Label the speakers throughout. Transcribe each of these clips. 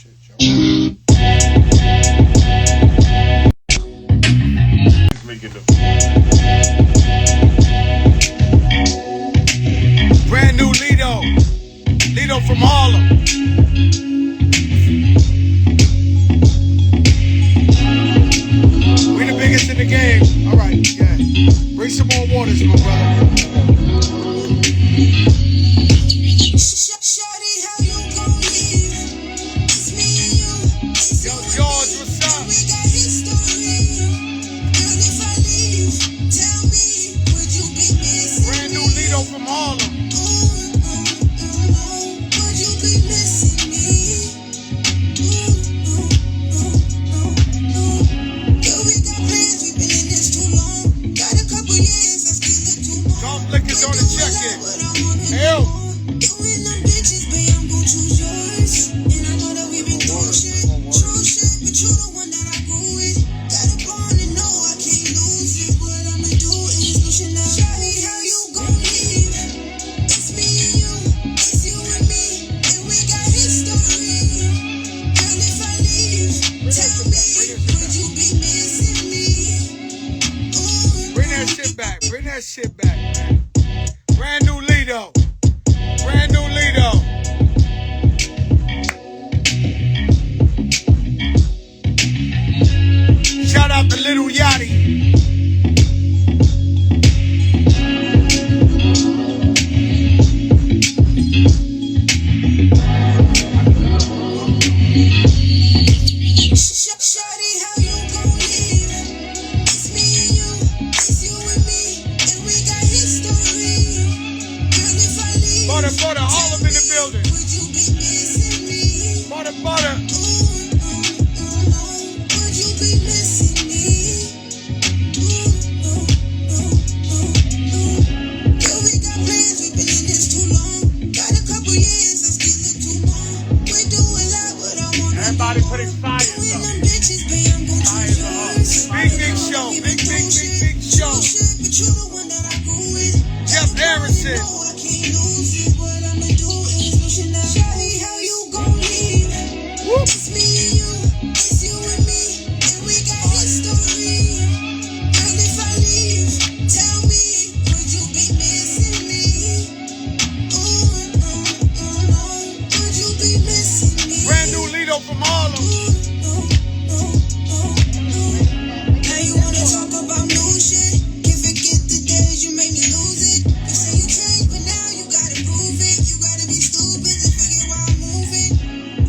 Speaker 1: shit, yo. Brand new Lido. Lido from Harlem. We the biggest in the game. All right, yeah. Bring some more waters, my brother. Yo, George, what's up? Brand new Lido from Harlem. Liquors on the check-in. Hell. Bring that shit back. Bring that shit back, man. Brand new Lido. Brand new Lido. Shout out to Little Yachty. Butter, Harlem in the building. Butter. Everybody putting fires up. Fires up. Big show. Big show. Jeff Harrison. Brand new Lido from Harlem.
Speaker 2: Now you wanna talk about new shit? Can't forget the days you made me lose it. You say you changed, but now you gotta prove it. You gotta be stupid to forget why I'm moving.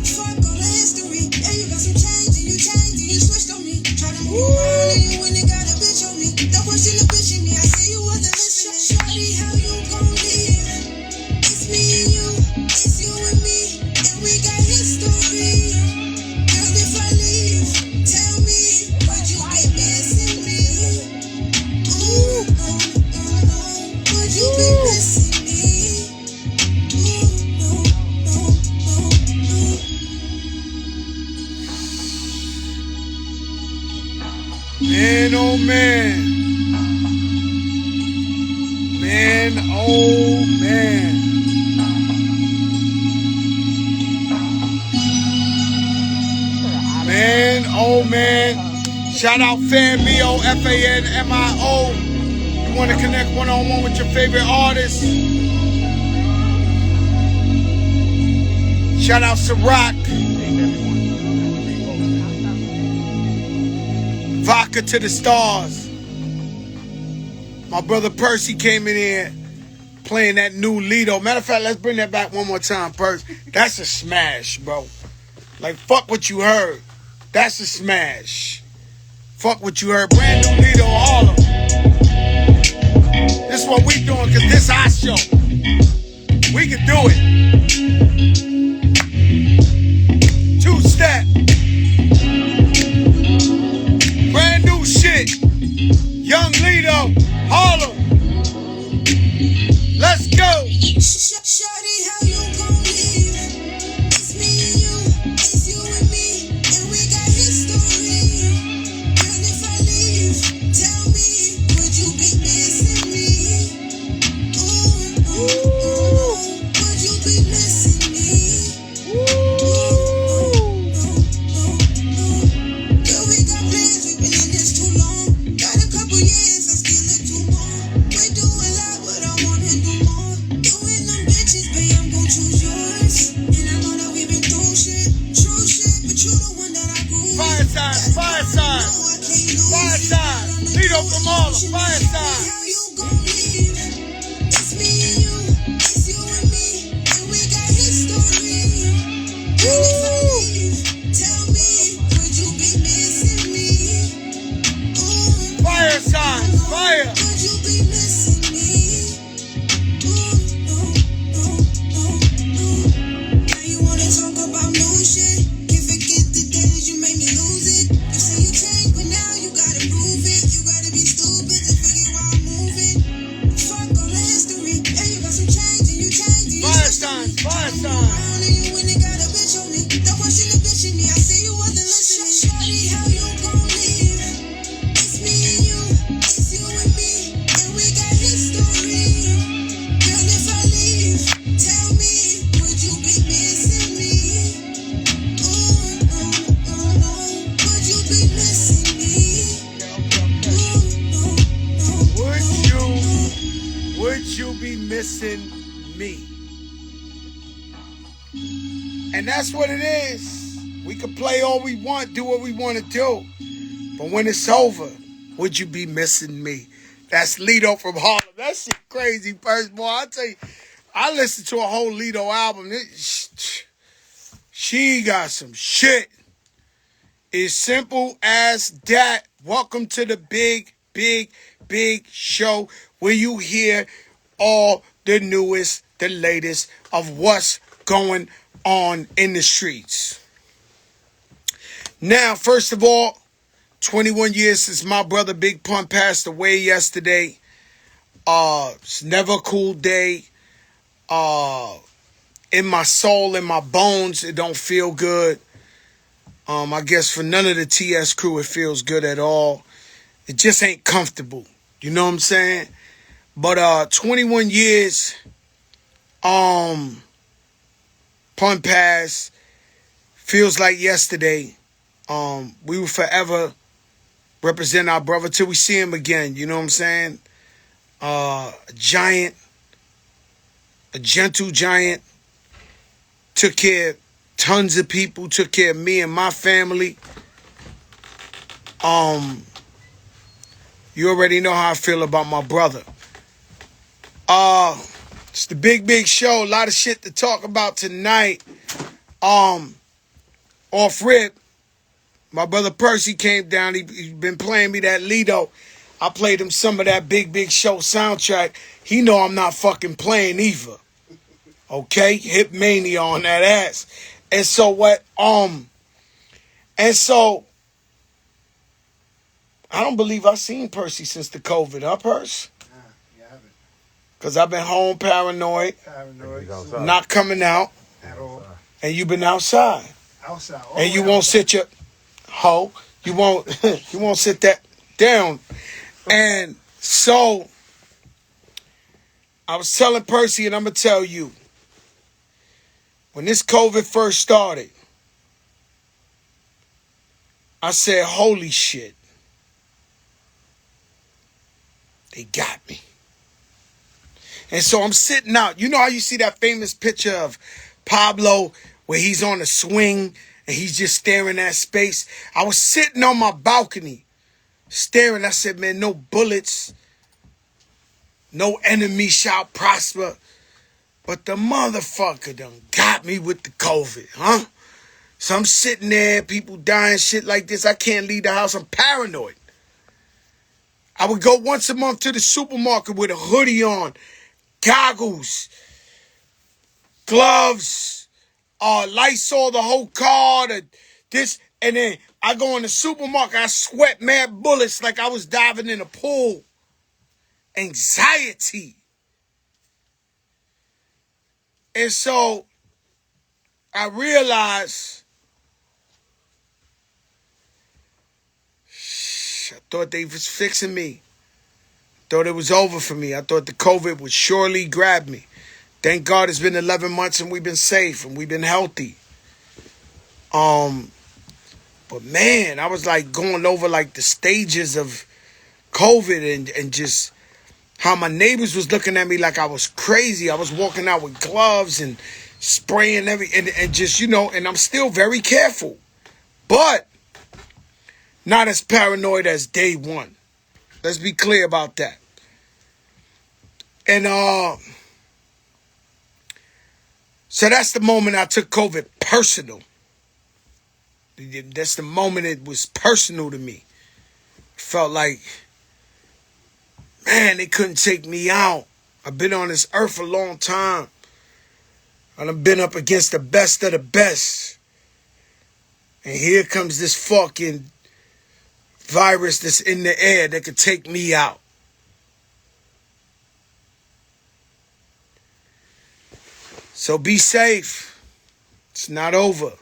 Speaker 2: Fuck all the history. Yeah, you got some change and you changed and you switched on me. Try to move around and you went and got a bitch on me. Don't question the bitch in me. I see you wasn't listening. Shawty, how you gon' leave? It's me and you. It's you and me. And we got history. Girl, if I leave, tell me, would you be missing me? Ooh, would you be missing me?
Speaker 1: Man, oh man. Man, oh man. Man, oh man. Shout out FanMio, FANMIO. You want to connect one-on-one with your favorite artist? Shout out Ciroc. Vodka to the stars. My brother Percy came in here playing that new Lido. Matter of fact, let's bring that back one more time, Percy. That's a smash, bro. Like, fuck what you heard. That's a smash. Fuck what you heard. Brand new Lido Harlem. This is what we doing, because this our show. We can do it. Two-step. Brand new shit. Young Lido, Harlem. Let's go.
Speaker 2: Shawty, how you gon' leave? It's me and you. It's you and me. And we got history. Girl, if I leave, tell me, would you be missing me? Ooh, would you be missing me?
Speaker 1: Come on, the fire
Speaker 2: How
Speaker 1: sign.
Speaker 2: you gon' leave? It's me and you, it's you and me, and we got history. Girl, if I leave, tell me, would you be missing me? Ooh,
Speaker 1: Fire signs, fire.
Speaker 2: would you be missing me? Ooh, Now you wanna talk about new shit? Can't forget the days you made me lose it. You say you changed, but now you gotta prove it. You gotta be stupid to figure why I'm moving. Fuck all the history. Yeah, you got some change and you changed and you
Speaker 1: Fire
Speaker 2: switched on me.
Speaker 1: signs, fire
Speaker 2: Turn
Speaker 1: signs.
Speaker 2: around and you went and got a bitch on me. Don't question the bitch in me. I see you wasn't listening. Shawty, how you gon' leave? It's me and you, it's you and me, and we got history. Girl, if I leave, tell me, would you be missing me? Would you be missing me?
Speaker 1: Would you be missing me? And that's what it is. We can play all we want, do what we want to do. But when it's over, would you be missing me? That's Lito from Harlem. That shit crazy, first boy. I tell you, I listened to a whole Lito album. She got some shit. It's simple as that. Welcome to the big, big, big show where you hear all the newest, the latest of what's going on in the streets. Now, first of all, 21 years since my brother Big Pun passed away yesterday. It's never a cool day. In my soul, in my bones, it don't feel good. I guess for none of the TS crew, it feels good at all. It just ain't comfortable. You know what I'm saying? But 21 years, Pun pass feels like yesterday. We will forever represent our brother till we see him again. You know what I'm saying? A giant, a gentle giant, took care of tons of people, took care of me and my family. You already know how I feel about my brother. It's the big, big show. A lot of shit to talk about tonight. Off rip, my brother Percy came down. He's been playing me that Lito. I played him some of that big, big show soundtrack. He know I'm not fucking playing either. Okay? Hip mania on that ass. And so what, I don't believe I've seen Percy since the COVID, huh, Percy?
Speaker 3: Nah, you haven't.
Speaker 1: Because I've been home paranoid, not coming out,
Speaker 3: At all.
Speaker 1: and you've been outside.
Speaker 3: Outside. All
Speaker 1: And
Speaker 3: the
Speaker 1: you
Speaker 3: way
Speaker 1: won't
Speaker 3: outside.
Speaker 1: sit your hoe. You won't sit that down. And so I was telling Percy, and I'm gonna tell you, when this COVID first started, I said, holy shit. They got me. And so I'm sitting out. You know how you see that famous picture of Pablo where he's on a swing and he's just staring at space? I was sitting on my balcony staring. I said, man, no bullets, no enemy shall prosper. But the motherfucker done got me with the COVID, huh? So I'm sitting there, people dying, shit like this. I can't leave the house. I'm paranoid. I would go once a month to the supermarket with a hoodie on, goggles, gloves, Lysol, the whole car, this, and then I go in the supermarket, I sweat mad bullets like I was diving in a pool. Anxiety. And so I realized, I thought they was fixing me. Thought it was over for me. I thought the COVID would surely grab me. Thank God it's been 11 months and we've been safe and we've been healthy. But man, I was like going over like the stages of COVID and just how my neighbors was looking at me like I was crazy. I was walking out with gloves and spraying and just, you know, and I'm still very careful. But not as paranoid as day one. Let's be clear about that. And so that's the moment I took COVID personal. That's the moment it was personal to me. Felt like, man, they couldn't take me out. I've been on this earth a long time. I've been up against the best of the best. And here comes this fucking virus that's in the air that could take me out. So be safe. It's not over.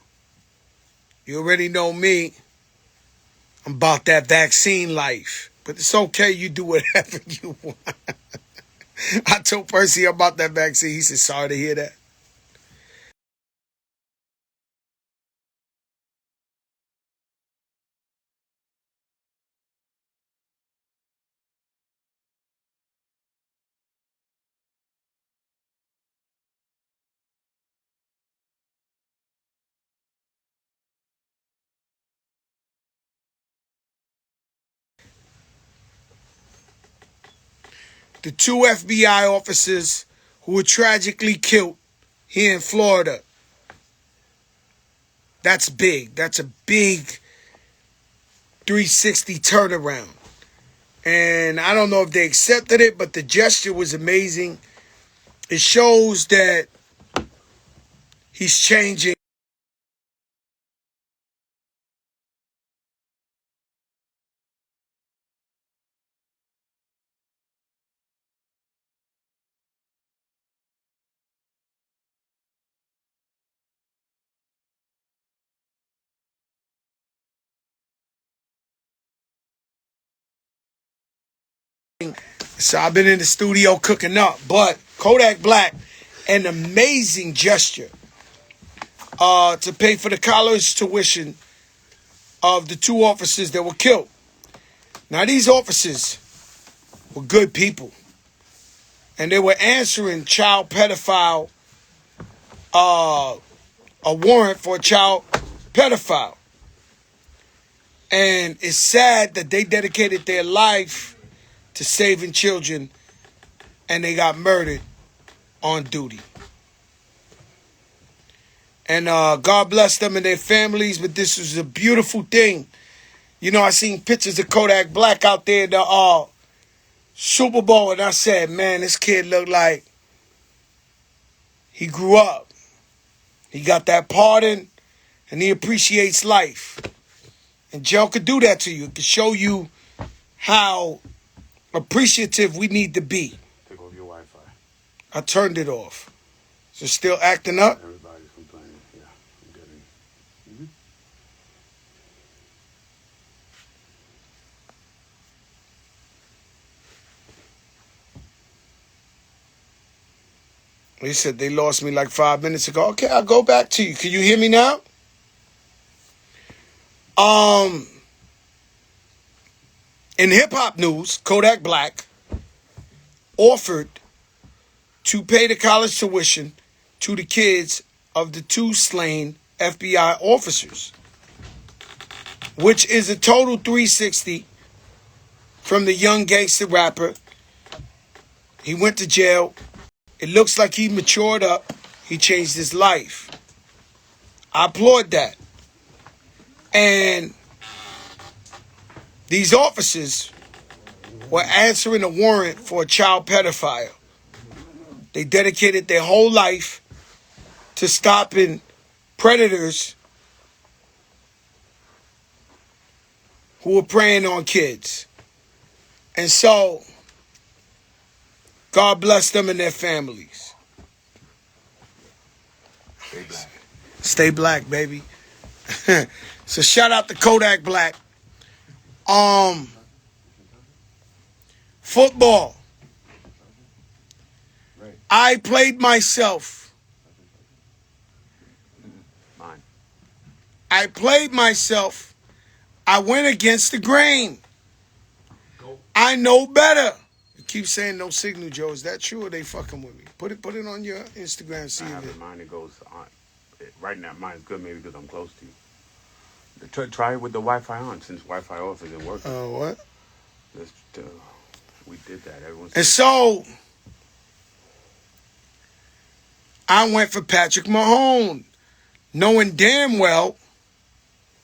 Speaker 1: You already know me. I'm about that vaccine life. But it's okay, you do whatever you want. I told Percy about that vaccine. He said, sorry to hear that. The 2 FBI officers who were tragically killed here in Florida. That's big. That's a big 360 turnaround. And I don't know if they accepted it, but the gesture was amazing. It shows that he's changing. So I've been in the studio cooking up. But Kodak Black, an amazing gesture to pay for the college tuition of the 2 officers that were killed. Now, these officers were good people. And they were answering child pedophile, a warrant for a child pedophile. And it's sad that they dedicated their life to saving children and they got murdered on duty. And God bless them and their families, but this was a beautiful thing. You know, I seen pictures of Kodak Black out there at the Super Bowl, and I said, man, this kid looked like he grew up. He got that pardon, and he appreciates life. And jail could do that to you. It could show you how appreciative we need to be.
Speaker 4: Take off your Wi-Fi.
Speaker 1: I turned it off. So still acting up?
Speaker 4: Everybody's complaining. Yeah, I'm getting.
Speaker 1: They said they lost me like 5 minutes ago. Okay, I'll go back to you. Can you hear me now? In hip-hop news, Kodak Black offered to pay the college tuition to the kids of the 2 slain FBI officers, which is a total 360 from the young gangster rapper. He went to jail. It looks like he matured up. He changed his life. I applaud that. And these officers were answering a warrant for a child pedophile. They dedicated their whole life to stopping predators who were preying on kids. And so, God bless them and their families.
Speaker 4: Stay black.
Speaker 1: Stay black, baby. So shout out to Kodak Black. Football.
Speaker 4: Right.
Speaker 1: I played myself.
Speaker 4: Mine.
Speaker 1: I played myself. I went against the grain. I know better. You keep saying no signal, Joe. Is that true or they fucking with me? Put it on your Instagram. See
Speaker 4: I
Speaker 1: if
Speaker 4: have
Speaker 1: it.
Speaker 4: it. Mine, it goes on. Right now, mine's good maybe because I'm close to you. Try it with the Wi-Fi on since Wi-Fi off isn't working.
Speaker 1: What?
Speaker 4: We did that. Everyone's
Speaker 1: And so I went for Patrick Mahomes, knowing damn well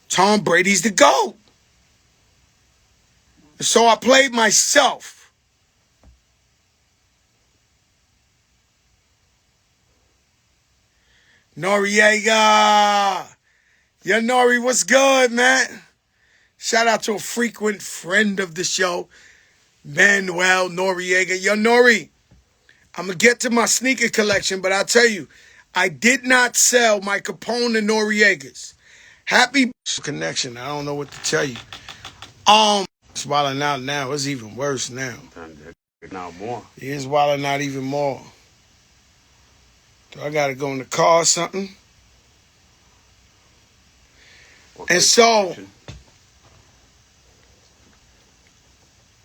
Speaker 1: Tom Brady's the GOAT. And so I played myself. Noriega. Yo, Nori, what's good, man? Shout out to a frequent friend of the show, Manuel Noriega. Yo, Nori, I'm going to get to my sneaker collection, but I'll tell you, I did not sell my Capone and Noriegas. Happy connection. I don't know what to tell you. It's wilding out now. It's even worse now.
Speaker 4: now more.
Speaker 1: It's wilding out even more. Do I got to go in the car or something? And so,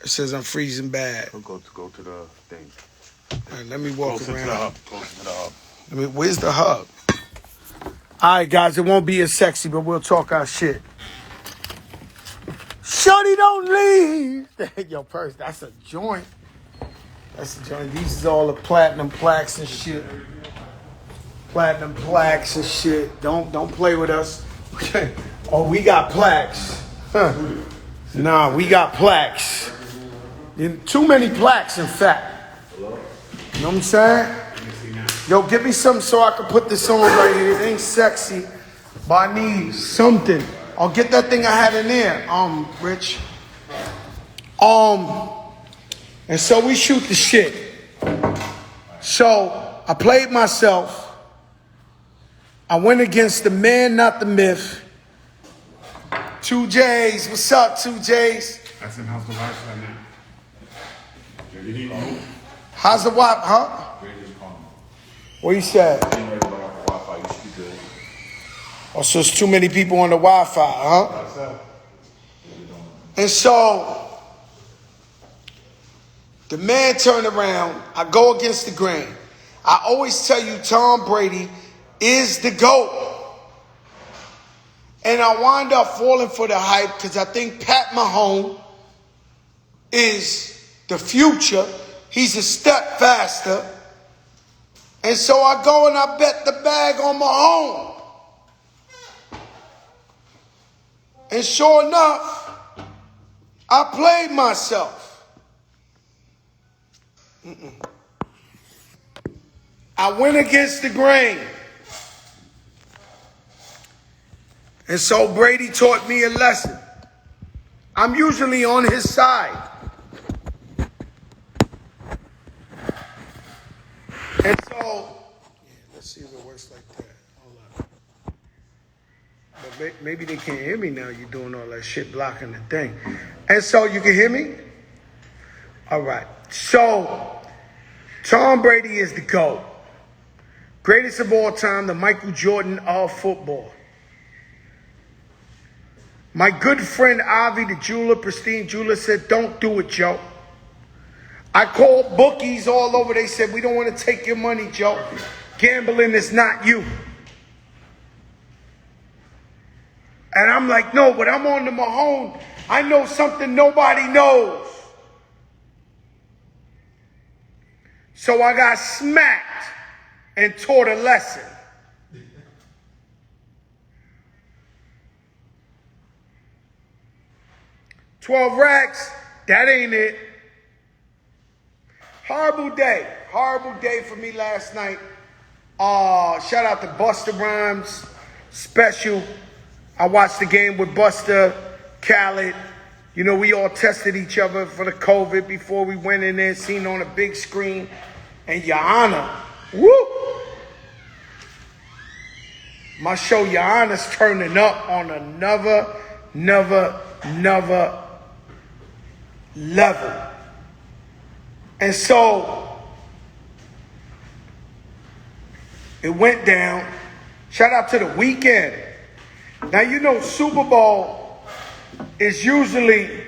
Speaker 1: it says I'm freezing bad.
Speaker 4: We'll go to the thing.
Speaker 1: All right, let me walk
Speaker 4: Closer
Speaker 1: around.
Speaker 4: to the hub. Closer to the hub.
Speaker 1: Where's the hub? All right, guys, it won't be as sexy, but we'll talk our shit. Shorty, don't leave. Yo, Purse, that's a joint. That's a joint. These is all the platinum plaques and shit. Platinum plaques and shit. Don't play with us. Oh, we got plaques. Huh. Nah, we got plaques. Too many plaques, in fact. You know what I'm saying? Yo, give me something so I can put this on right here. It ain't sexy, but I need something. I'll get that thing I had in there, Rich. And so we shoot the shit. So I played myself. I went against the man, not the myth. 2 J's. What's up, 2 J's?
Speaker 4: That's in house device right now.
Speaker 1: How's the WAP, huh? What you said? Oh, so it's too many people on the Wi-Fi, huh? And so, the man turned around. I go against the grain. I always tell you Tom Brady is the GOAT. And I wind up falling for the hype because I think Pat Mahomes is the future. He's a step faster. And so I go and I bet the bag on Mahomes. And sure enough, I played myself. I went against the grain. And so Brady taught me a lesson. I'm usually on his side. And so, let's see if it works like that. Hold on. But maybe they can't hear me now. You're doing all that shit blocking the thing. And so, you can hear me? All right. So, Tom Brady is the GOAT. Greatest of all time, the Michael Jordan of football. My good friend Avi, the jeweler, Pristine Jeweler, said, don't do it, Joe. I called bookies all over. They said, we don't want to take your money, Joe. Gambling is not you. And I'm like, no, but I'm on the Mahomes. I know something nobody knows. So I got smacked and taught a lesson. $12 racks, that ain't it. Horrible day for me last night. Shout out to Busta Rhymes, special. I watched the game with Busta, Khaled. You know, we all tested each other for the COVID before we went in there, seen on a big screen. And Your Honor, woo! My show, Your Honor's turning up on another level. And so, it went down. Shout out to the weekend. Now, you know, Super Bowl is usually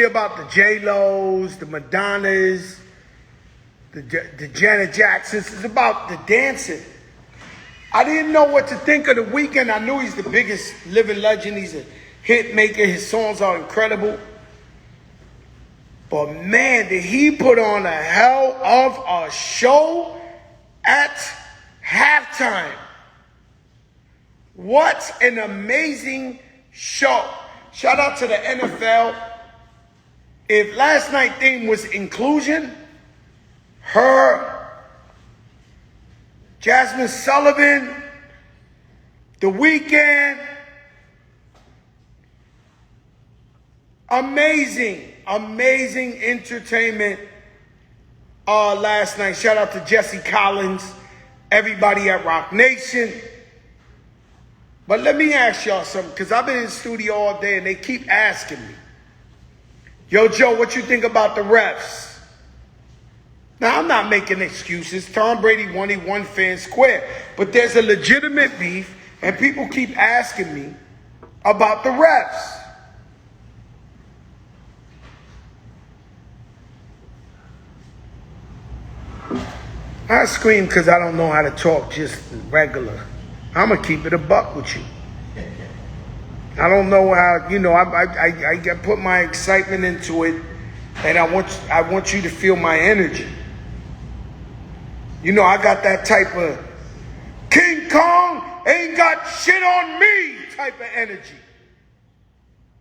Speaker 1: about the J-Los, the Madonnas, the Janet Jacksons. It's about the dancing. I didn't know what to think of The Weeknd. I knew he's the biggest living legend. He's a hit maker. His songs are incredible. But man, did he put on a hell of a show at halftime. What an amazing show. Shout out to the NFL. If last night's theme was inclusion, her, Jasmine Sullivan, The Weeknd, amazing entertainment last night. Shout out to Jesse Collins, everybody at Rock Nation. But let me ask y'all something, because I've been in the studio all day and they keep asking me, yo, Joe, what you think about the refs? Now, I'm not making excuses. Tom Brady won, he won fair and square. But there's a legitimate beef, and people keep asking me about the refs. I scream because I don't know how to talk just regular. I'm going to keep it a buck with you. I don't know how, I put my excitement into it, and I want you to feel my energy. I got that type of King Kong ain't got shit on me type of energy.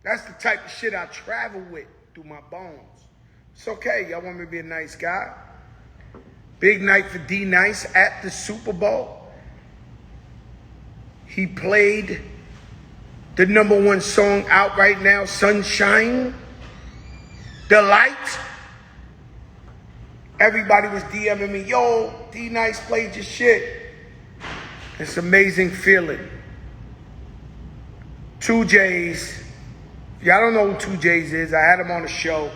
Speaker 1: That's the type of shit I travel with through my bones. It's okay. Y'all want me to be a nice guy? Big night for D Nice at the Super Bowl. He played the #1 song out right now, Sunshine, Delight. Everybody was DMing me, yo, D Nice played your shit. It's an amazing feeling. 2J's. Y'all don't know who 2J's is. I had him on the show.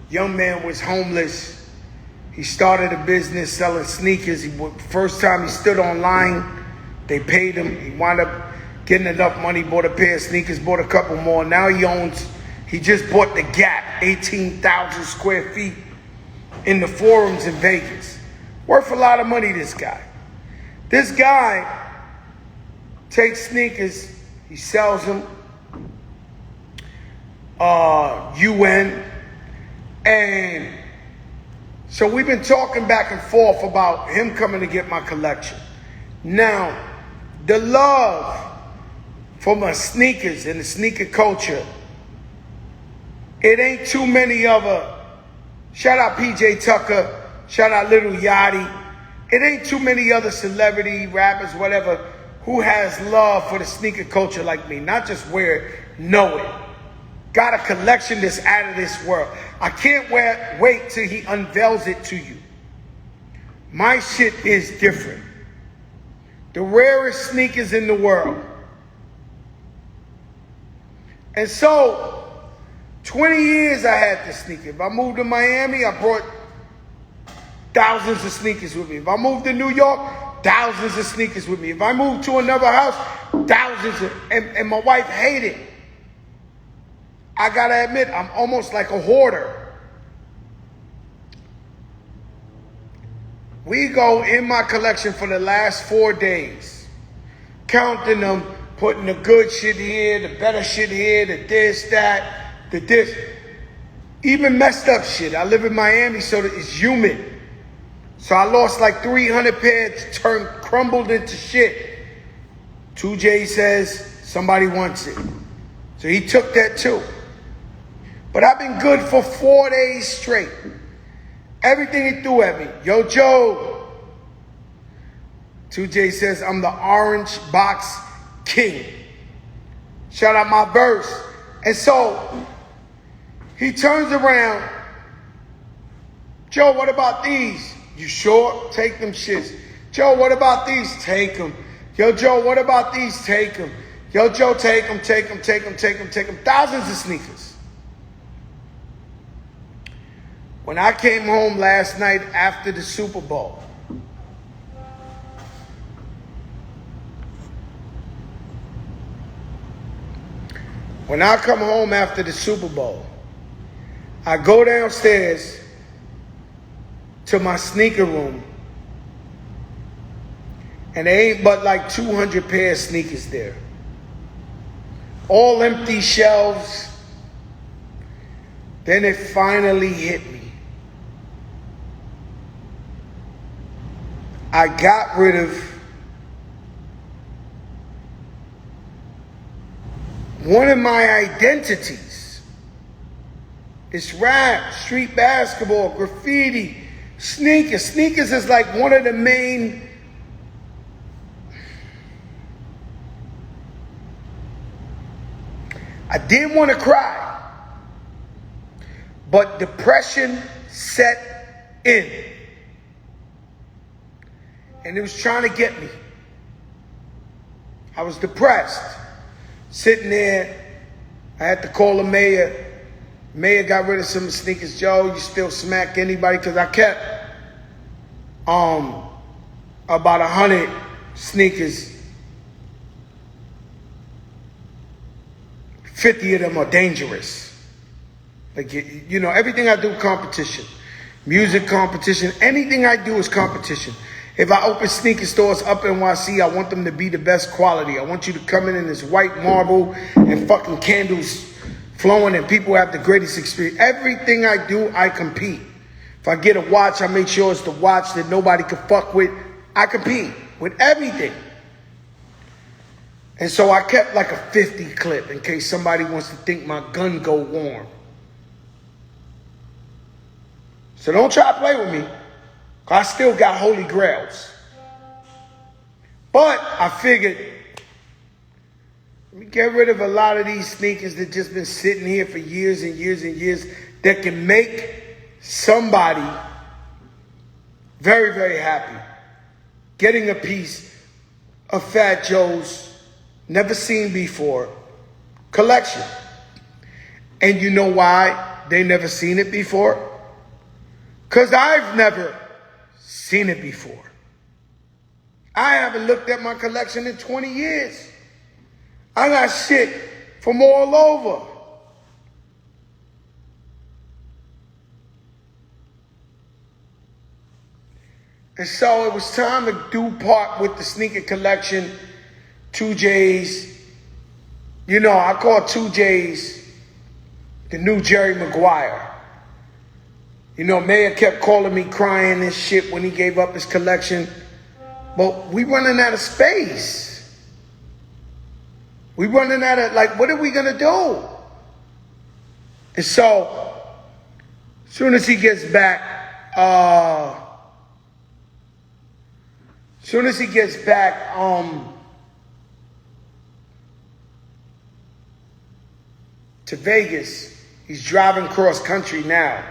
Speaker 1: Young man was homeless. He started a business selling sneakers. First time he stood online, they paid him. He wound up getting enough money, bought a pair of sneakers, bought a couple more. Now he just bought the Gap, 18,000 square feet in the forums in Vegas. Worth a lot of money, this guy. This guy takes sneakers, he sells them, UN, and so we've been talking back and forth about him coming to get my collection. Now, the love for my sneakers and the sneaker culture, it ain't too many other. Shout out PJ Tucker, shout out Little Yachty. It ain't too many other celebrity rappers, whatever, who has love for the sneaker culture like me. Not just wear it, know it. Got a collection that's out of this world. I can't wait till he unveils it to you. My shit is different. The rarest sneakers in the world. And so, 20 years I had this sneaker. If I moved to Miami, I brought thousands of sneakers with me. If I moved to New York, thousands of sneakers with me. If I moved to another house, and my wife hated it. I gotta admit, I'm almost like a hoarder. We go in my collection for the last 4 days, counting them, putting the good shit here, the better shit here, the this, that, the this, even messed up shit. I live in Miami, so it's humid. So I lost like 300 pairs, crumbled into shit. 2J says somebody wants it. So he took that too. But I've been good for 4 days straight. Everything he threw at me. Yo, Joe. 2J says I'm the orange box king. Shout out my verse. And so he turns around. Joe, what about these? You sure? Take them shits. Joe, what about these? Take them. Yo, Joe, what about these? Take them. Yo, Joe, take them, take them, take them, take them, take them. Thousands of sneakers. When I came home last night after the Super Bowl, when I come home after the Super Bowl, I go downstairs to my sneaker room And there ain't but like 200 pair of sneakers there. All empty shelves. Then it finally hit me. I got rid of one of my identities. It's rap, street basketball, graffiti, sneakers. Sneakers is like one of the main I didn't want to cry, but depression set in. And it was trying to get me. I was depressed. Sitting there, I had to call the mayor. Mayor got rid of some sneakers. Joe, you still smack anybody? Because I kept about 100 sneakers. 50 of them are dangerous. Like, you know, everything I do, competition. Music competition. Anything I do is competition. If I open sneaker stores up in NYC, I want them to be the best quality. I want you to come in this white marble and fucking candles flowing and people have the greatest experience. Everything I do, I compete. If I get a watch, I make sure it's the watch that nobody can fuck with. I compete with everything. And so I kept like a 50 clip in case somebody wants to think my gun go warm. So don't try to play with me. I still got holy grails. But I figured, let me get rid of a lot of these sneakers that just been sitting here for years and years and years that can make somebody very, very happy. Getting a piece of Fat Joe's never seen before collection. And you know why they never seen it before? Because I've never seen it before. I haven't looked at my collection in 20 years. I got shit from all over. And so it was time to do part with the sneaker collection. 2J's. You know, I call 2J's the new Jerry Maguire. You know, Mayor kept calling me crying and shit when he gave up his collection. But we running out of space. We running out of, like, what are we going to do? And so, as soon as he gets back, to Vegas, he's driving cross country now.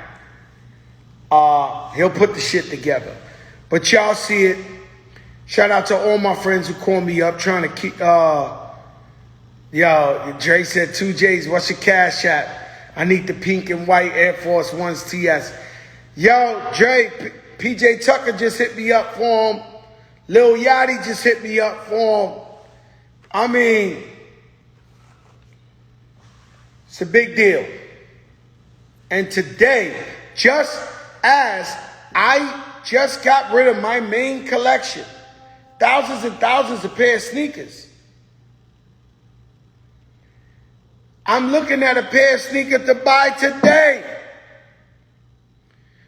Speaker 1: He'll put the shit together. But y'all see it. Shout out to all my friends who call me up trying to keep, Dre said 2J's, what's your cash app? I need the pink and white Air Force Ones TS. Yo, Dre, PJ Tucker just hit me up for him. Lil Yachty just hit me up for him. I mean, it's a big deal. And today, just as I just got rid of my main collection, thousands and thousands of pair of sneakers, I'm looking at a pair of sneakers to buy today.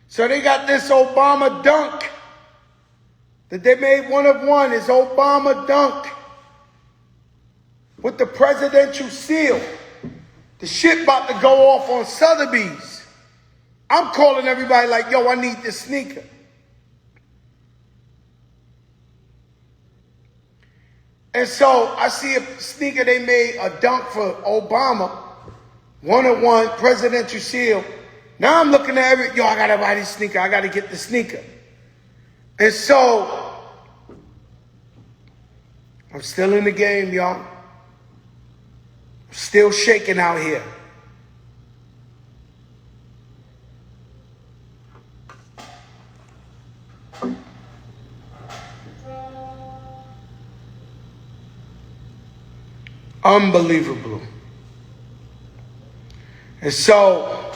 Speaker 1: So they got this Obama Dunk that they made one of one. It's Obama Dunk with the presidential seal. The shit about to go off on Sotheby's. I'm calling everybody like, yo, I need this sneaker. And so I see a sneaker they made, a dunk for Obama, one-on-one, presidential seal. Now I'm looking at yo, I gotta buy this sneaker. I gotta get the sneaker. And so I'm still in the game, y'all. Still shaking out here. Unbelievable. And so,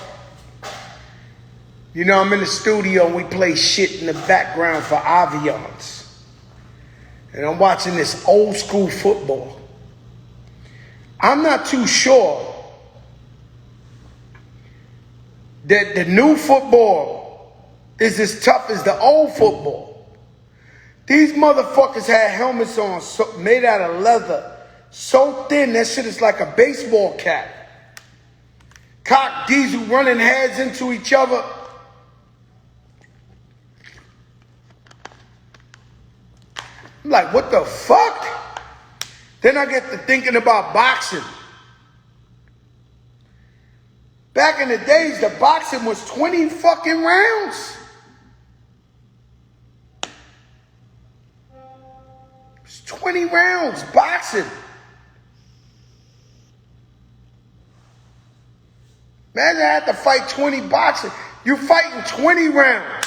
Speaker 1: you know, I'm in the studio and we play shit in the background for Aviance. and I'm watching this old school football. I'm not too sure that the new football is as tough as the old football. These motherfuckers had helmets on made out of leather, so thin that shit is like a baseball cap. Cock Diesel running heads into each other. I'm like, what the fuck? Then I get to thinking about boxing. Back in the days, the boxing was 20 fucking rounds. It's 20 rounds, boxing. Imagine I had to fight 20 boxing. You fighting 20 rounds.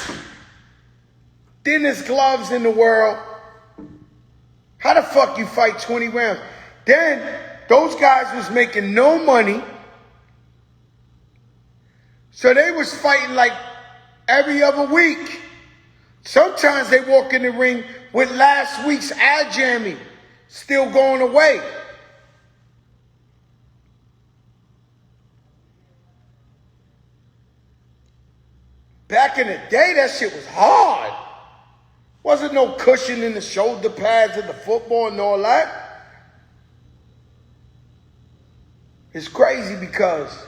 Speaker 1: Thinnest gloves in the world. How the fuck you fight 20 rounds? Then, those guys was making no money. So they was fighting like every other week. Sometimes they walk in the ring with last week's ad jamming still going away. Back in the day, that shit was hard. Wasn't no cushion in the shoulder pads of the football and all that. It's crazy because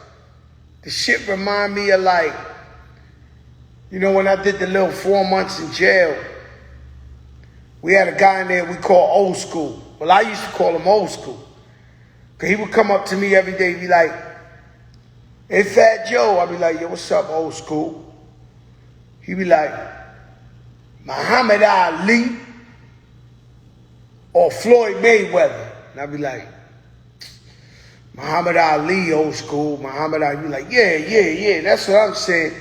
Speaker 1: the shit remind me of like, you know, when I did the little 4 months in jail, we had a guy in there we call Old School. Well, I used to call him Old School. Because he would come up to me every day and be like, hey, Fat Joe. I'd be like, yo, what's up, Old School? He'd be like, Muhammad Ali or Floyd Mayweather. And I'd be like, Muhammad Ali, Old School. Muhammad Ali. He'd be like, yeah, that's what I'm saying.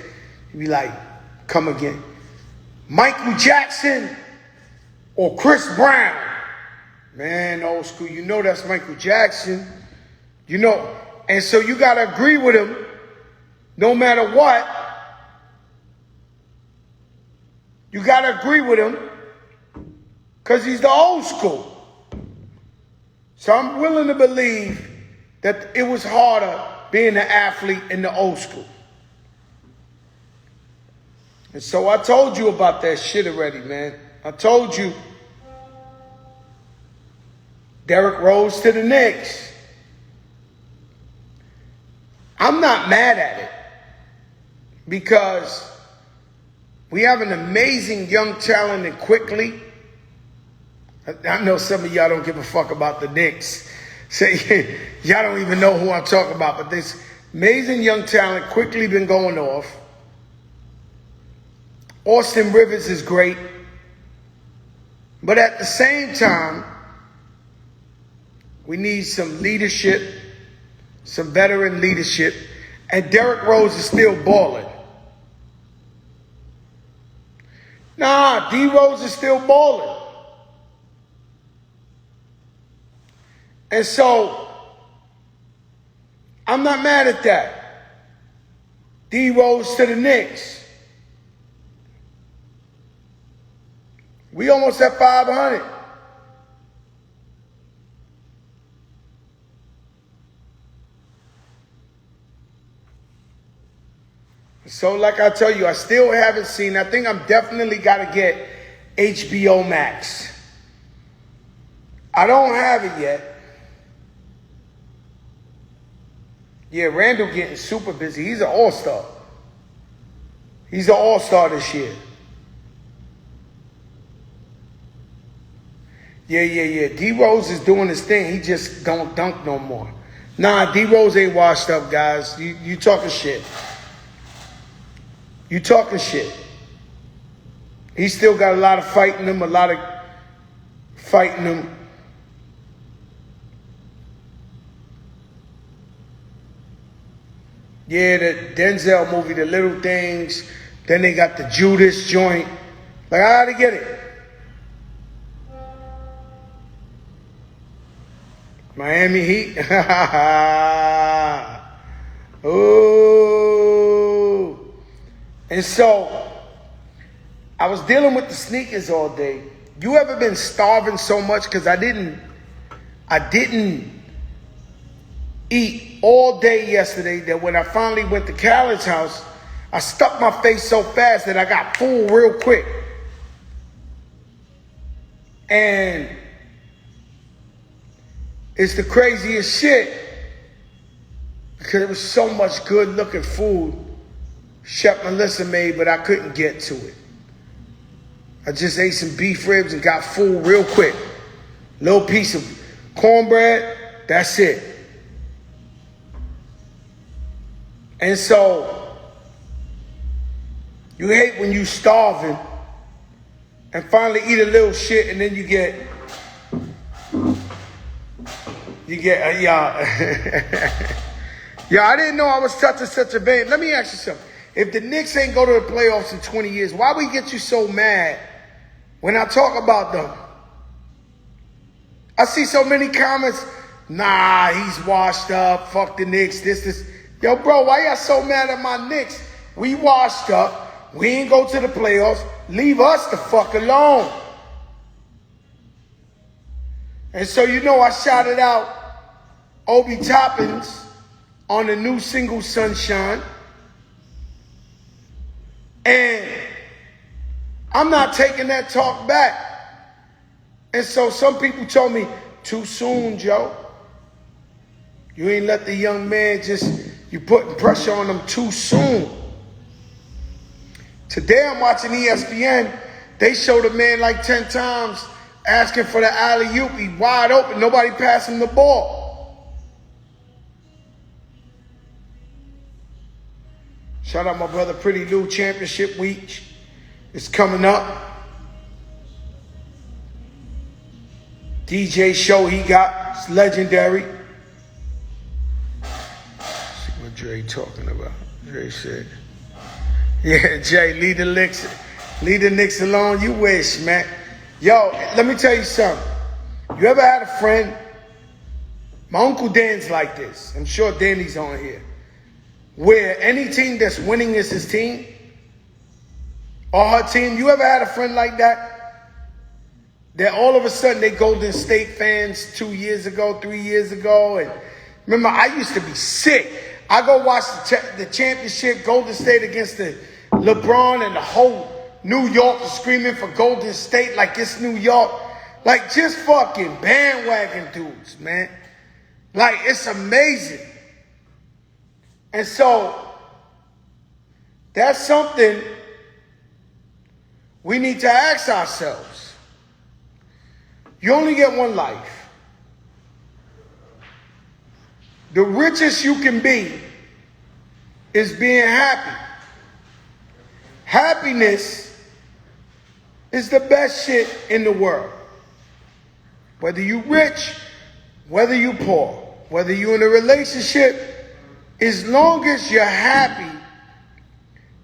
Speaker 1: He'd be like, come again. Michael Jackson or Chris Brown. Man, Old School, you know that's Michael Jackson. You know, and so you got to agree with him no matter what. You got to agree with him because he's the old school. So I'm willing to believe that it was harder being an athlete in the old school. And so I told you about that shit already, man. I told you Derrick Rose to the Knicks. I'm not mad at it because we have an amazing young talent and quickly. I know some of y'all don't give a fuck about the Knicks. Say y'all don't even know who I'm talking about, but this amazing young talent quickly been going off. Austin Rivers is great. But at the same time, we need some leadership, some veteran leadership, and Derrick Rose is still balling. Nah, D Rose is still balling. And so, I'm not mad at that. D Rose to the Knicks. We almost at 500. So like I tell you, I still haven't seen, I think I'm definitely got to get HBO Max. I don't have it yet. Yeah, Randall getting super busy. He's an all-star. He's an all-star this year. Yeah. D-Rose is doing his thing. He just don't dunk no more. Nah, D-Rose ain't washed up, guys. You talking shit. You talking shit. He still got a lot of fighting him, Yeah, the Denzel movie, The Little Things. Then they got the Judas joint. Like, I gotta get it. Miami Heat. Ooh. And so, I was dealing with the sneakers all day. You ever been starving so much? Because I didn't eat all day yesterday that when I finally went to Khaled's house, I stuck my face so fast that I got full real quick. And it's the craziest shit because it was so much good looking food Chef Melissa made, but I couldn't get to it. I just ate some beef ribs and got full real quick. Little piece of cornbread, that's it. And so, you hate when you starving and finally eat a little shit and then you get yeah, I didn't know I was touching such a vein. Let me ask you something. If the Knicks ain't go to the playoffs in 20 years, why we get you so mad when I talk about them? I see so many comments, nah, he's washed up, fuck the Knicks, this. Yo, bro, why y'all so mad at my Knicks? We washed up, we ain't go to the playoffs, leave us the fuck alone. And so, you know, I shouted out Obi Toppins on the new single Sunshine. And I'm not taking that talk back. And so some people told me, too soon, Joe. You ain't let the young man you putting pressure on him too soon. Today I'm watching ESPN. They showed a man like 10 times asking for the alley-oop. He wide open. Nobody passed him the ball. Shout out my brother Pretty Lou. Championship week is coming up. DJ show he got, it's legendary. See what Dre talking about. Dre said, yeah, Jay, leave the Knicks alone. You wish, man. Yo, let me tell you something. You ever had a friend? My Uncle Dan's like this. I'm sure Danny's on here. Where any team that's winning is his team or her team. You ever had a friend like that? That all of a sudden they Golden State fans 2 years ago, 3 years ago. And remember, I used to be sick. I go watch the championship, Golden State against the LeBron, and the whole New York is screaming for Golden State like it's New York. Like, just fucking bandwagon dudes, man. Like, it's amazing. And so, that's something we need to ask ourselves. You only get one life. The richest you can be is being happy. Happiness is the best shit in the world. Whether you rich, whether you poor, whether you in a relationship, as long as you're happy,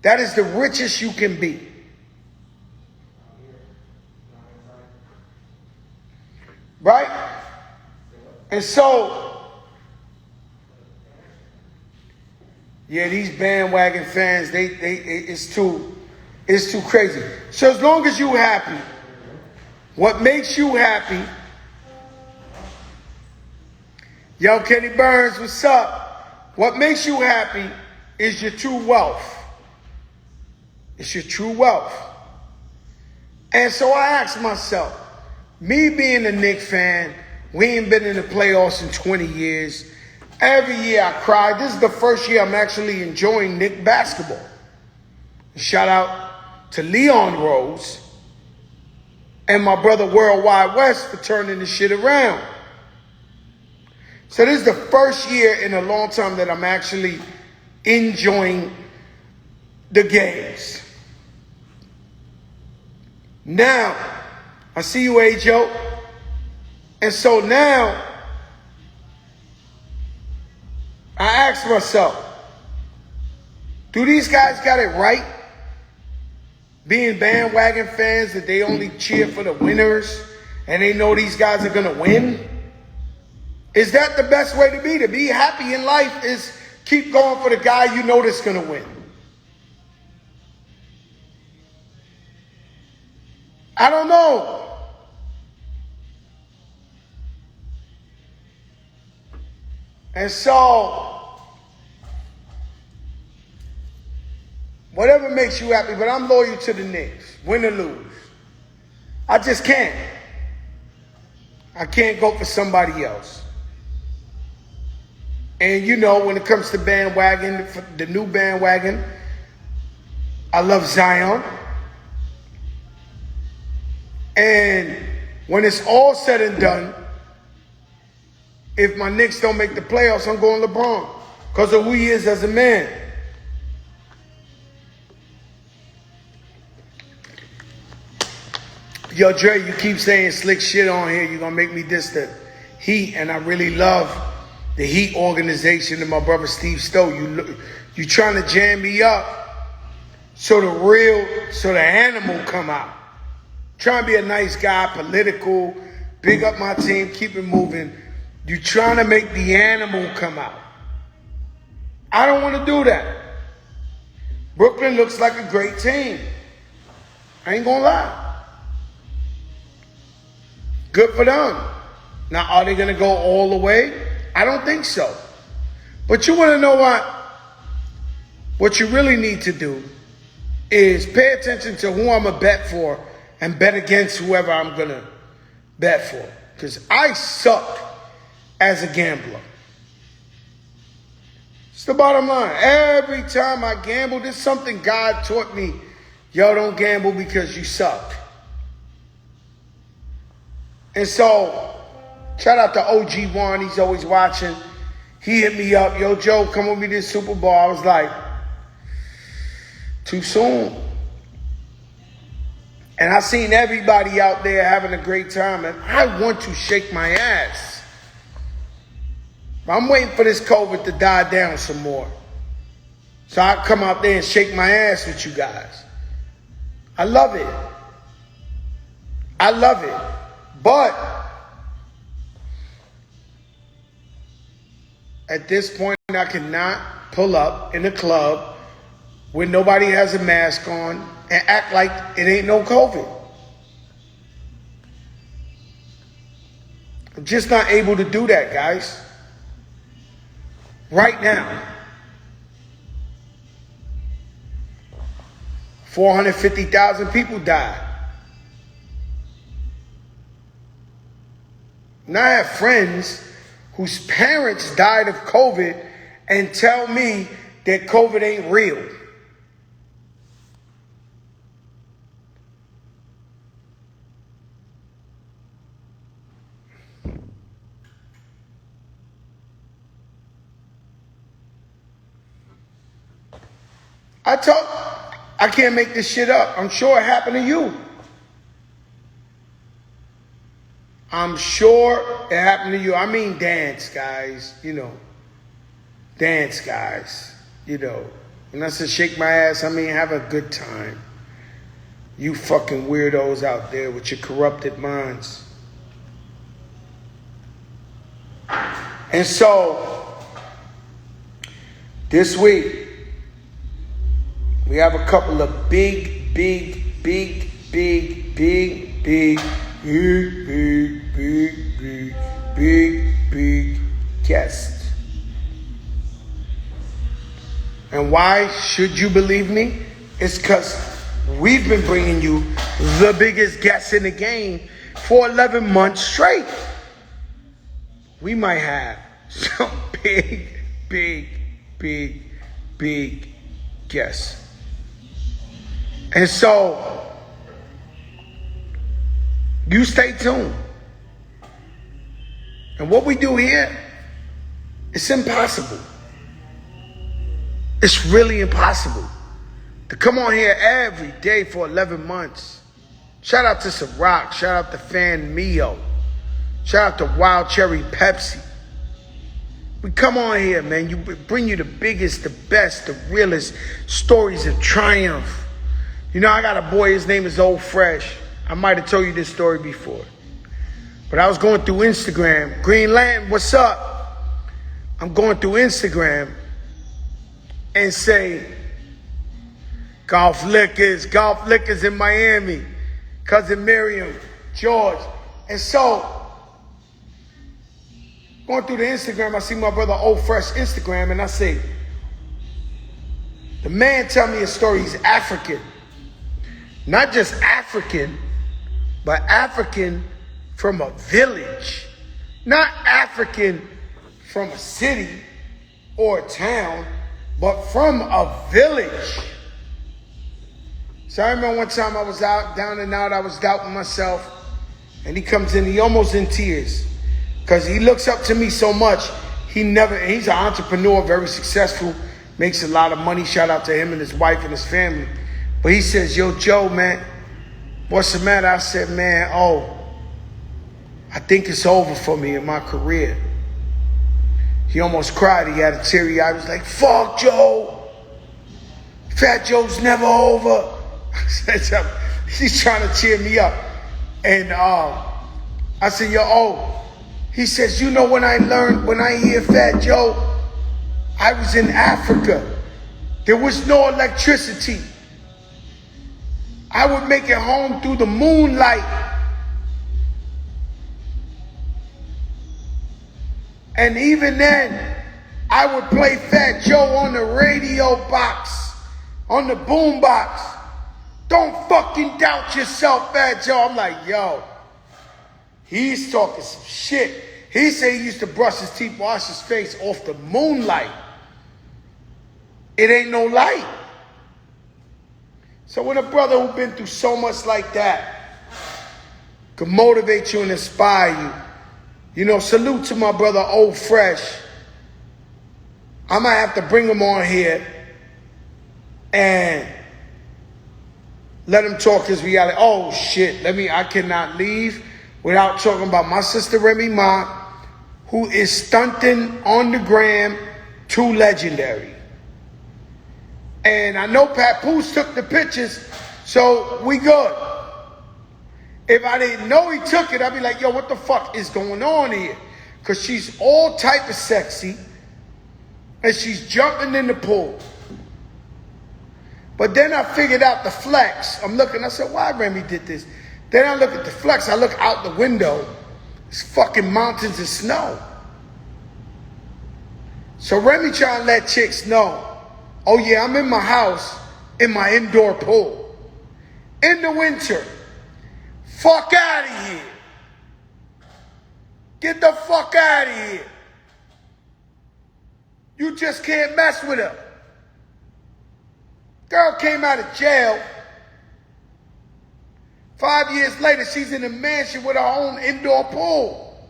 Speaker 1: that is the richest you can be. Right? And so, yeah, these bandwagon fans, it's too crazy. So as long as you happy, what makes you happy? Yo, Kenny Burns, what's up? What makes you happy is your true wealth. It's your true wealth. And so I asked myself, me being a Knicks fan, we ain't been in the playoffs in 20 years. Every year I cry. This is the first year I'm actually enjoying Knicks basketball. Shout out to Leon Rose and my brother Worldwide West for turning this shit around. So this is the first year in a long time that I'm actually enjoying the games. Now, I see you, A-Joe. And so now, I ask myself, do these guys got it right? Being bandwagon fans that they only cheer for the winners and they know these guys are going to win? Is that the best way to be? To be happy in life is keep going for the guy you know that's going to win. I don't know. And so, whatever makes you happy, but I'm loyal to the Knicks, win or lose. I just can't. I can't go for somebody else. And you know, when it comes to bandwagon, the new bandwagon, I love Zion. And when it's all said and done, if my Knicks don't make the playoffs, I'm going LeBron because of who he is as a man. Yo, Dre, you keep saying slick shit on here. You're going to make me diss the Heat, and I really love the Heat organization and my brother Steve Stowe. You trying to jam me up so the animal come out. Trying to be a nice guy, political, big up my team, keep it moving. You trying to make the animal come out. I don't want to do that. Brooklyn looks like a great team. I ain't gonna lie. Good for them. Now, are they gonna go all the way? I don't think so. But you want to know what? What you really need to do is pay attention to who I'm going to bet for and bet against whoever I'm going to bet for. Because I suck as a gambler. It's the bottom line. Every time I gamble, there's something God taught me. Yo, don't gamble because you suck. And so, shout out to OG Juan. He's always watching. He hit me up. Yo, Joe, come with me to the Super Bowl. I was like, too soon. And I seen everybody out there having a great time, and I want to shake my ass. But I'm waiting for this COVID to die down some more, so I come out there and shake my ass with you guys. I love it. I love it. But at this point, I cannot pull up in a club when nobody has a mask on and act like it ain't no COVID. I'm just not able to do that, guys. Right now. 450,000 people died. Now I have friends whose parents died of COVID and tell me that COVID ain't real. I can't make this shit up. I'm sure it happened to you. I'm sure it happened to you. I mean dance, guys. You know. Dance, guys. You know. When I say shake my ass, I mean have a good time. You fucking weirdos out there with your corrupted minds. And so, this week, we have a couple of big guests. And why should you believe me? It's because we've been bringing you the biggest guests in the game for 11 months straight. We might have some big guests. And so, you stay tuned. And what we do here, it's impossible. It's really impossible to come on here every day for 11 months. Shout out to Ciroc. Shout out to Fan Mio. Shout out to Wild Cherry Pepsi. We come on here, man. You bring you the biggest, the best, the realest stories of triumph. You know, I got a boy, his name is Old Fresh. I might have told you this story before. But I was going through Instagram. Green Lantern, what's up? I'm going through Instagram and say, golf liquors in Miami. Cousin Miriam, George. And so, Going through the Instagram, I see my brother Old Fresh Instagram, and I say, the man tell me a story. He's African. Not just African, but African from a village. Not African from a city or a town, but from a village. So I remember one time I was out, down and out, I was doubting myself, and he comes in, he almost in tears, because he looks up to me so much. He's an entrepreneur, very successful, makes a lot of money. Shout out to him and his wife and his family. But he says, yo, Joe, man, what's the matter? I said, man, I think it's over for me in my career. He almost cried. He had a teary eye. He was like, fuck Joe. Fat Joe's never over. He's trying to cheer me up. And I said, yo, he says, you know, when I hear Fat Joe, I was in Africa. There was no electricity. I would make it home through the moonlight. And even then, I would play Fat Joe on the radio box, on the boom box. Don't fucking doubt yourself, Fat Joe. I'm like, yo, he's talking some shit. He said he used to brush his teeth, wash his face off the moonlight. It ain't no light. So when a brother who's been through so much like that could motivate you and inspire you, you know, salute to my brother Old Fresh. I might have to bring him on here and let him talk his reality. Oh shit, I cannot leave without talking about my sister Remy Ma, who is stunting on the gram, too legendary. And I know Papoose took the pictures, so we good. If I didn't know he took it, I'd be like, yo, what the fuck is going on here? Because she's all type of sexy, and she's jumping in the pool. But then I figured out the flex. I'm looking, I said, why Remy did this? Then I look at the flex, I look out the window, it's fucking mountains of snow. So Remy trying to let chicks know, oh yeah, I'm in my house, in my indoor pool. In the winter. Fuck out of here. Get the fuck out of here. You just can't mess with her. Girl came out of jail. 5 years later, she's in a mansion with her own indoor pool.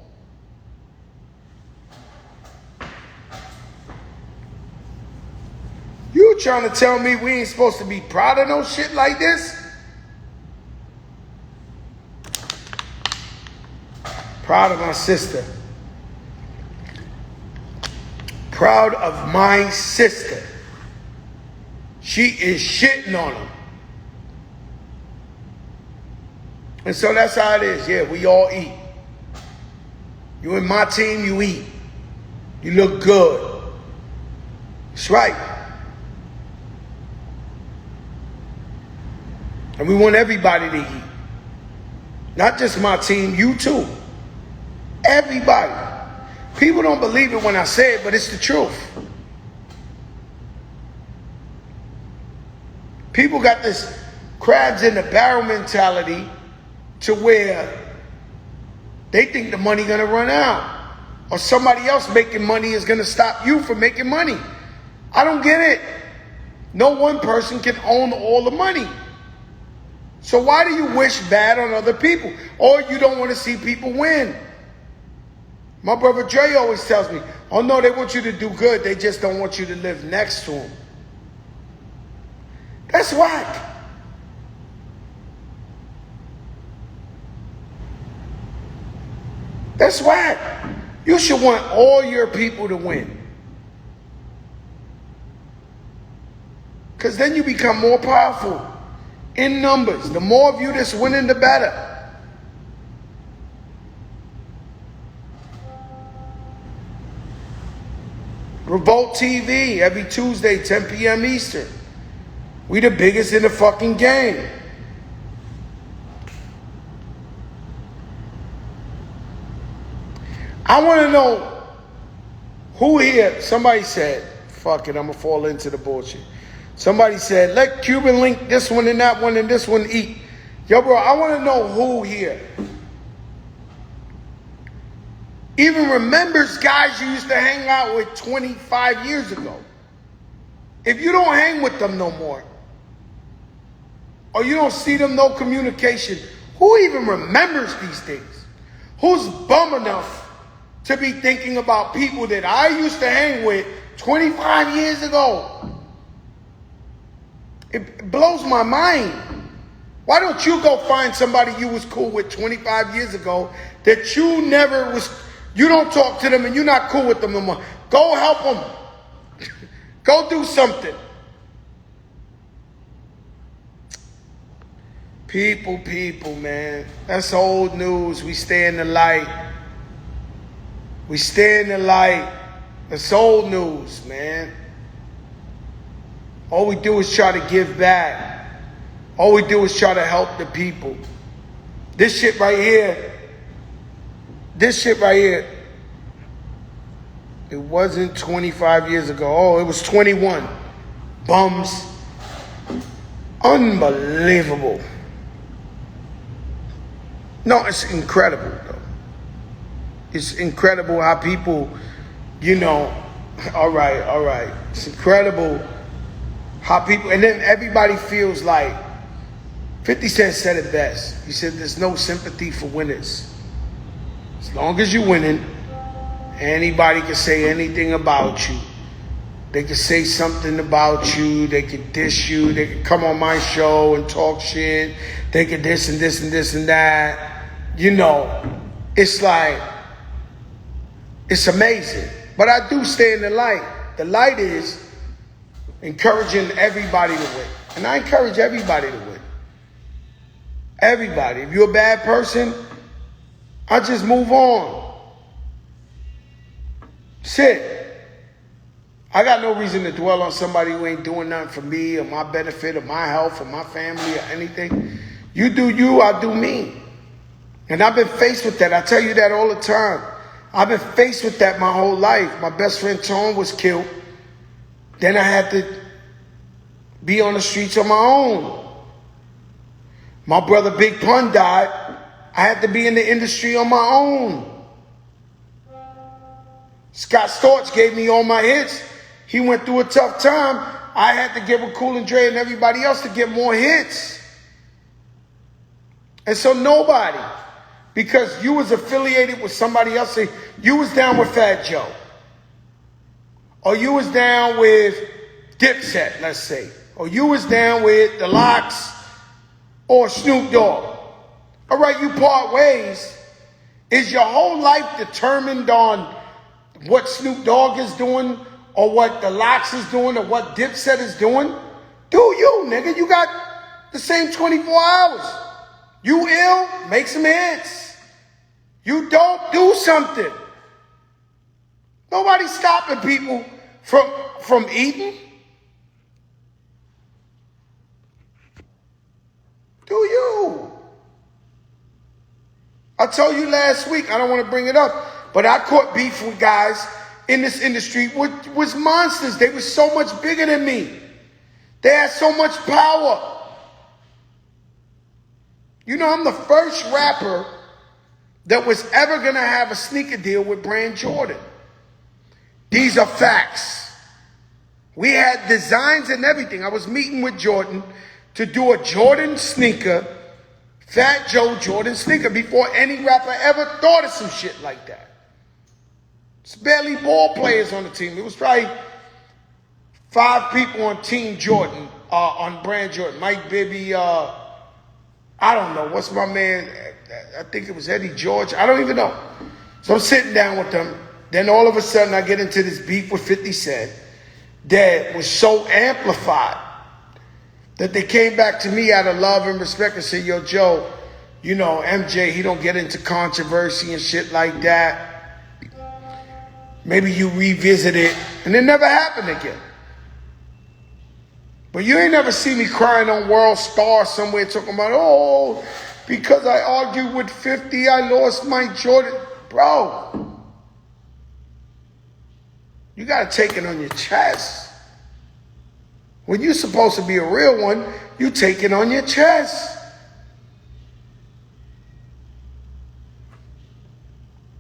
Speaker 1: You trying to tell me we ain't supposed to be proud of no shit like this? Proud of my sister. Proud of my sister. She is shitting on him. And so that's how it is. Yeah, we all eat. You in my team, you eat. You look good. That's right. And we want everybody to eat. Not just my team, you too. Everybody. People don't believe it when I say it, but it's the truth. People got this crabs in the barrel mentality to where they think the money gonna run out. Or somebody else making money is gonna stop you from making money. I don't get it. No one person can own all the money. So why do you wish bad on other people? Or you don't want to see people win? My brother Dre always tells me, oh no, they want you to do good. They just don't want you to live next to them. That's whack. That's whack. You should want all your people to win. Because then you become more powerful in numbers. The more of you that's winning, the better. Revolt TV every Tuesday, 10 p.m. Eastern. We the biggest in the fucking game. I want to know Who here, somebody said, fuck it, I'm going to fall into the bullshit. Somebody said, let Cuban link this one and that one and this one eat. Yo, bro, I want to know who here even remembers guys you used to hang out with 25 years ago. If you don't hang with them no more, or you don't see them, no communication, who even remembers these things? Who's bum enough to be thinking about people that I used to hang with 25 years ago? It blows my mind. Why don't you go find somebody you was cool with 25 years ago that you never was, you don't talk to them and you're not cool with them no more. Go help them. Go do something. People, man. That's old news. We stay in the light. We stay in the light. That's old news, man. All we do is try to give back. All we do is try to help the people. This shit right here, it wasn't 25 years ago. Oh, it was 21. Bums. Unbelievable. No, it's incredible, though. It's incredible how people, all right. It's incredible how people, and then everybody feels like, 50 Cent said it best. He said there's no sympathy for winners. As long as you're winning, anybody can say anything about you. They can say something about you. They can diss you. They can come on my show and talk shit. They can this and this and this and that. It's like, it's amazing. But I do stay in the light. The light is encouraging everybody to win. And I encourage everybody to win. Everybody. If you're a bad person, I just move on. Sit. I got no reason to dwell on somebody who ain't doing nothing for me or my benefit or my health or my family or anything. You do you, I do me. And I've been faced with that. I tell you that all the time. I've been faced with that my whole life. My best friend Tone was killed. Then I had to be on the streets on my own. My brother Big Pun died. I had to be in the industry on my own. Scott Storch gave me all my hits. He went through a tough time. I had to give a Cool and Dre and everybody else to get more hits. And so nobody, because you was affiliated with somebody else, you was down with Fat Joe. Or you was down with Dipset, let's say. Or you was down with the Lox or Snoop Dogg. All right, you part ways. Is your whole life determined on what Snoop Dogg is doing or what the Lox is doing or what Dipset is doing? Do you, nigga. You got the same 24 hours. You ill, make some hits. You don't, do something. Nobody's stopping people from eating. Do you? I told you last week, I don't want to bring it up, but I caught beef with guys in this industry was monsters. They were so much bigger than me. They had so much power. I'm the first rapper that was ever going to have a sneaker deal with Brand Jordan. These are facts. We had designs and everything. I was meeting with Jordan to do a Jordan sneaker, Fat Joe Jordan sneaker, before any rapper ever thought of some shit like that. It's barely ball players on the team. It was probably 5 people on Team Jordan, on Brand Jordan. Mike Bibby, I don't know. What's my man? I think it was Eddie George. I don't even know. So I'm sitting down with them. Then all of a sudden I get into this beef with 50 Cent that was so amplified that they came back to me out of love and respect and said, yo, Joe, MJ, he don't get into controversy and shit like that. Maybe you revisit it. And it never happened again. But you ain't never see me crying on World Star somewhere talking about, because I argued with 50, I lost my Jordan. Bro, You got to take it on your chest. When you're supposed to be a real one, you take it on your chest.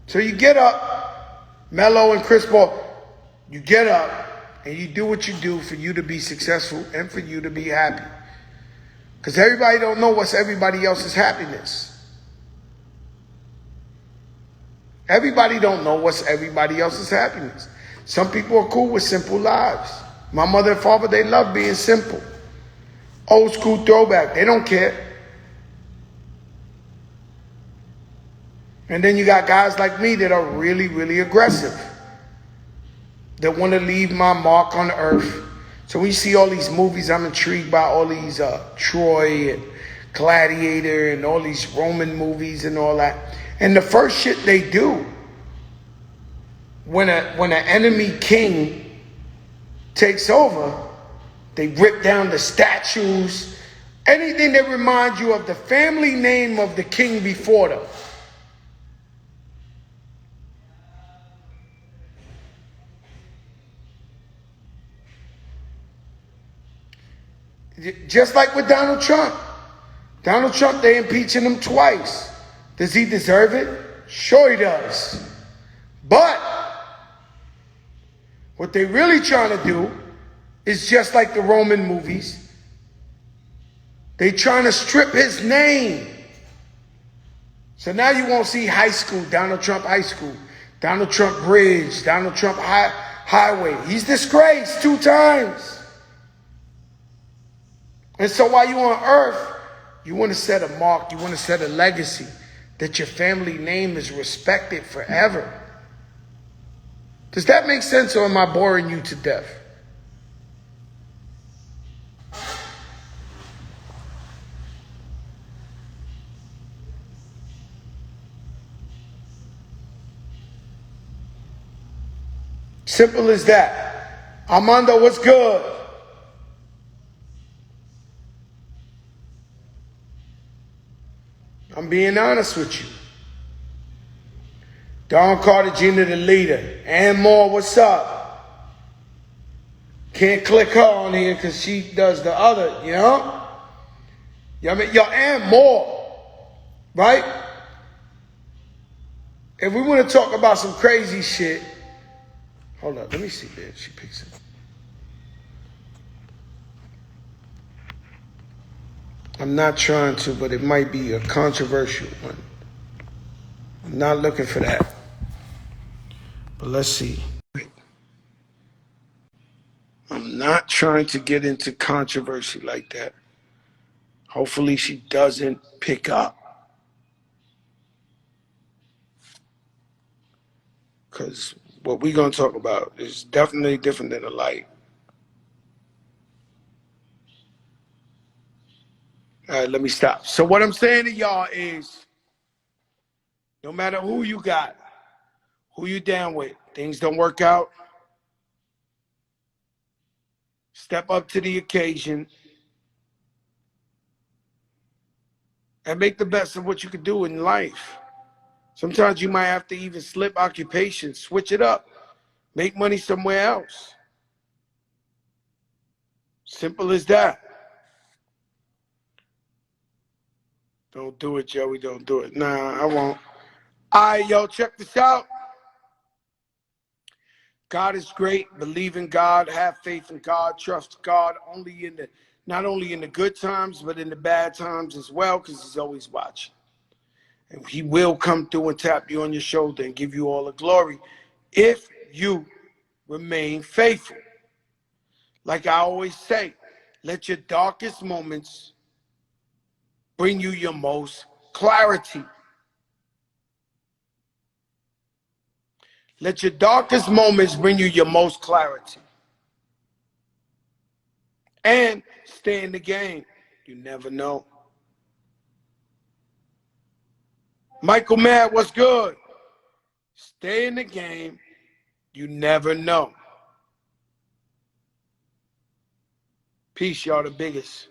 Speaker 1: So you get up, Mello and Chris Paul, you get up and you do what you do for you to be successful and for you to be happy. Because everybody don't know what's everybody else's happiness. Everybody don't know what's everybody else's happiness. Some people are cool with simple lives. My mother and father, they love being simple. Old school throwback, they don't care. And then you got guys like me that are really, really aggressive. That want to leave my mark on the earth. So when you see all these movies, I'm intrigued by all these Troy and Gladiator and all these Roman movies and all that. And the first shit they do when an enemy king takes over, they rip down the statues, anything that reminds you of the family name of the king before them. Just like with Donald Trump. Donald Trump, they impeaching him twice. Does he deserve it? Sure he does. But what they really trying to do is just like the Roman movies. They trying to strip his name. So now you won't see high school, Donald Trump High School, Donald Trump Bridge, Donald Trump Highway. He's disgraced 2 times. And so while you're on earth, you want to set a mark, you want to set a legacy that your family name is respected forever. Does that make sense, or am I boring you to death? Simple as that. Armando, what's good? I'm being honest with you. Don Cartagena, the leader. Ann Moore, what's up? Can't click her on here because she does the other, you know? I mean, yo, Ann Moore, right? If we want to talk about some crazy shit, hold up, let me see there. She picks it. I'm not trying to, but it might be a controversial one. I'm not looking for that. But let's see. I'm not trying to get into controversy like that. Hopefully she doesn't pick up. Because what we're going to talk about is definitely different than a light. All right, let me stop. So what I'm saying to y'all is, no matter who you got, who you down with, things don't work out, step up to the occasion and make the best of what you can do in life. Sometimes you might have to even slip occupation, switch it up, make money somewhere else. Simple as that. Don't do it, Joey. Don't do it. Nah, I won't. All right, yo, check this out. God is great. Believe in God. Have faith in God. Trust God not only in the good times, but in the bad times as well, because he's always watching. And he will come through and tap you on your shoulder and give you all the glory if you remain faithful. Like I always say, let your darkest moments bring you your most clarity. Let your darkest moments bring you your most clarity. And stay in the game. You never know. Michael Mad, what's good? Stay in the game. You never know. Peace, y'all, the biggest.